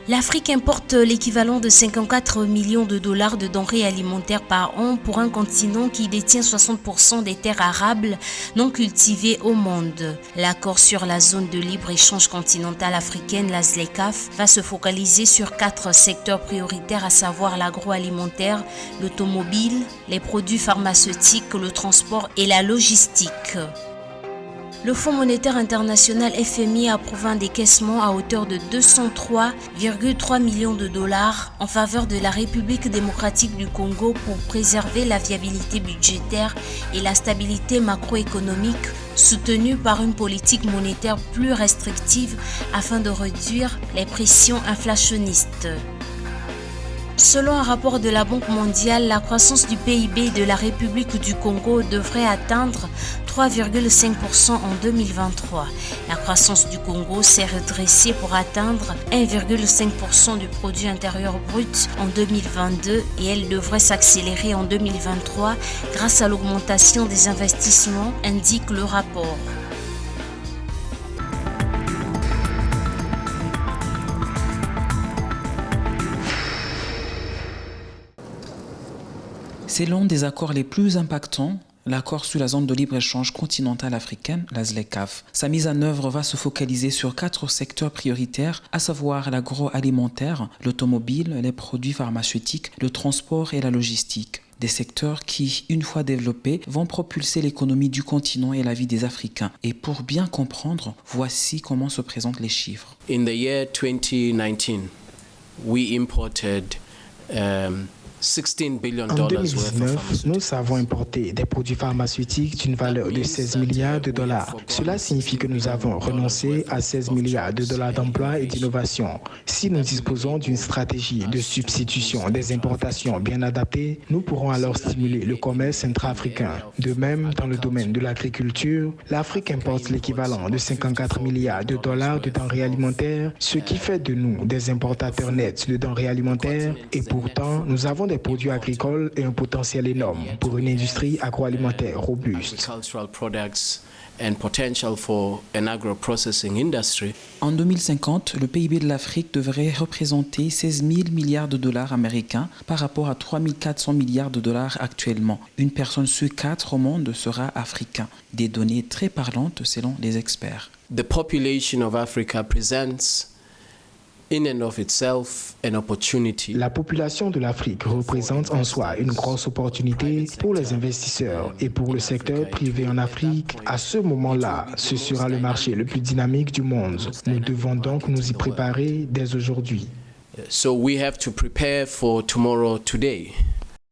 L'Afrique importe l'équivalent de 54 millions de dollars de denrées alimentaires par an pour un continent qui détient 60% des terres arables non cultivées au monde. L'accord sur la zone de libre-échange continentale africaine, la ZLECAf, va se focaliser sur 4 secteurs prioritaires, à savoir l'agroalimentaire, l'automobile, les produits pharmaceutiques, le transport et la logistique. Le Fonds monétaire international FMI a approuvé un décaissement à hauteur de 203,3 millions de dollars en faveur de la République démocratique du Congo pour préserver la viabilité budgétaire et la stabilité macroéconomique, soutenue par une politique monétaire plus restrictive afin de réduire les pressions inflationnistes. Selon un rapport de la Banque mondiale, la croissance du PIB de la République du Congo devrait atteindre 3,5% en 2023. La croissance du Congo s'est redressée pour atteindre 1,5% du produit intérieur brut en 2022 et elle devrait s'accélérer en 2023 grâce à l'augmentation des investissements, indique le rapport. C'est l'un des accords les plus impactants, l'accord sur la zone de libre-échange continentale africaine, la ZLECAf. Sa mise en œuvre va se focaliser sur 4 secteurs prioritaires, à savoir l'agroalimentaire, l'automobile, les produits pharmaceutiques, le transport et la logistique. Des secteurs qui, une fois développés, vont propulser l'économie du continent et la vie des Africains. Et pour bien comprendre, voici comment se présentent les chiffres. In the year 2019, we imported $16 billion En 2019, nous avons importé des produits pharmaceutiques d'une valeur de 16 milliards de dollars. Cela signifie que nous avons renoncé à 16 milliards de dollars d'emploi et d'innovation. Si nous disposons d'une stratégie de substitution des importations bien adaptée, nous pourrons alors stimuler le commerce intra-africain. De même, dans le domaine de l'agriculture, l'Afrique importe l'équivalent de 54 milliards de dollars de denrées alimentaires, ce qui fait de nous des importateurs nets de denrées alimentaires, et pourtant, nous avons des produits agricoles et un potentiel énorme pour une industrie agroalimentaire robuste. En 2050, le PIB de l'Afrique devrait représenter 16 000 milliards de dollars américains par rapport à 3 400 milliards de dollars actuellement. Une personne sur 4 au monde sera africain. Des données très parlantes selon les experts. The population of Africa presents in and of itself an opportunity. La population de l'Afrique représente en soi une grosse opportunité pour les investisseurs et pour le secteur privé en Afrique. À ce moment-là, ce sera le marché le plus dynamique du monde. Nous devons donc nous y préparer dès aujourd'hui. So we have to prepare for tomorrow today.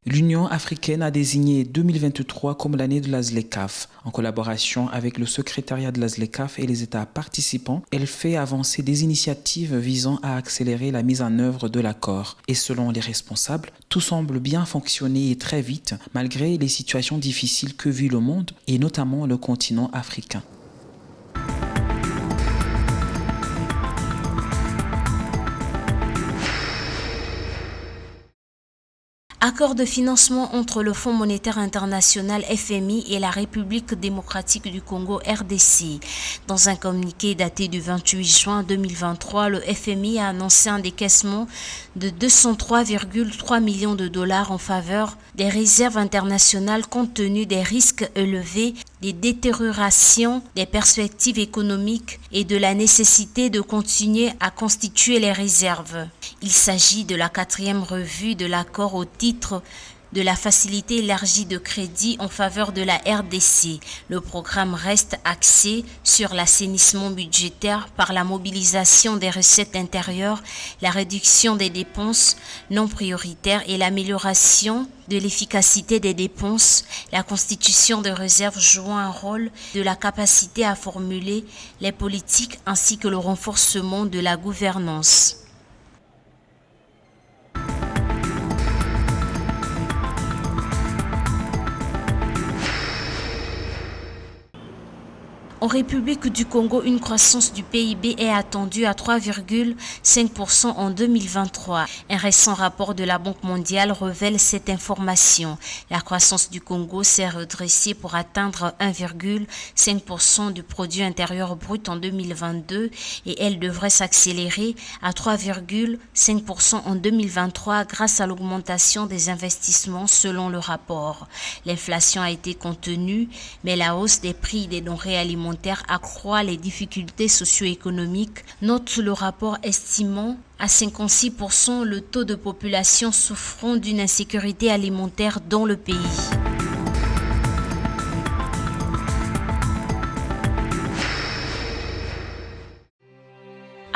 L'Union africaine a désigné 2023 comme l'année de la ZLECAf. En collaboration avec le secrétariat de la ZLECAf et les États participants, elle fait avancer des initiatives visant à accélérer la mise en œuvre de l'accord. Et selon les responsables, tout semble bien fonctionner et très vite, malgré les situations difficiles que vit le monde et notamment le continent africain. Accord de financement entre le Fonds monétaire international FMI et la République démocratique du Congo RDC. Dans un communiqué daté du 28 juin 2023, le FMI a annoncé un décaissement de 203,3 millions de dollars en faveur des réserves internationales compte tenu des risques élevés, des détériorations des perspectives économiques et de la nécessité de continuer à constituer les réserves. Il s'agit de la 4e revue de l'accord au titre de la facilité élargie de crédit en faveur de la RDC. Le programme reste axé sur l'assainissement budgétaire par la mobilisation des recettes intérieures, la réduction des dépenses non prioritaires et l'amélioration de l'efficacité des dépenses, la constitution de réserves jouant un rôle de la capacité à formuler les politiques ainsi que le renforcement de la gouvernance. En République du Congo, une croissance du PIB est attendue à 3,5% en 2023. Un récent rapport de la Banque mondiale révèle cette information. La croissance du Congo s'est redressée pour atteindre 1,5% du produit intérieur brut en 2022 et elle devrait s'accélérer à 3,5% en 2023 grâce à l'augmentation des investissements selon le rapport. L'inflation a été contenue, mais la hausse des prix des denrées alimentaires accroît les difficultés socio-économiques, note le rapport estimant à 56% le taux de population souffrant d'une insécurité alimentaire dans le pays.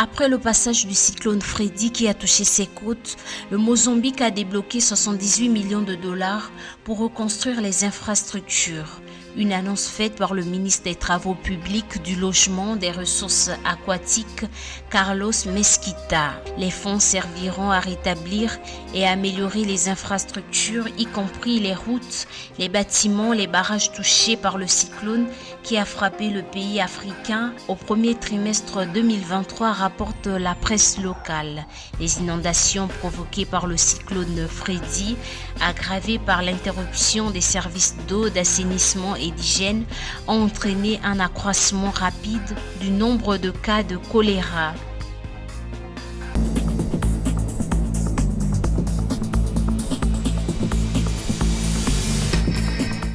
Après le passage du cyclone Freddy qui a touché ses côtes, le Mozambique a débloqué 78 millions de dollars pour reconstruire les infrastructures. Une annonce faite par le ministre des Travaux publics, du Logement, des Ressources aquatiques, Carlos Mesquita. Les fonds serviront à rétablir et à améliorer les infrastructures, y compris les routes, les bâtiments, les barrages touchés par le cyclone qui a frappé le pays africain au premier trimestre 2023, rapporte la presse locale. Les inondations provoquées par le cyclone Freddy, aggravées par l'interruption des services d'eau, d'assainissement et d'hygiène, ont entraîné un accroissement rapide du nombre de cas de choléra.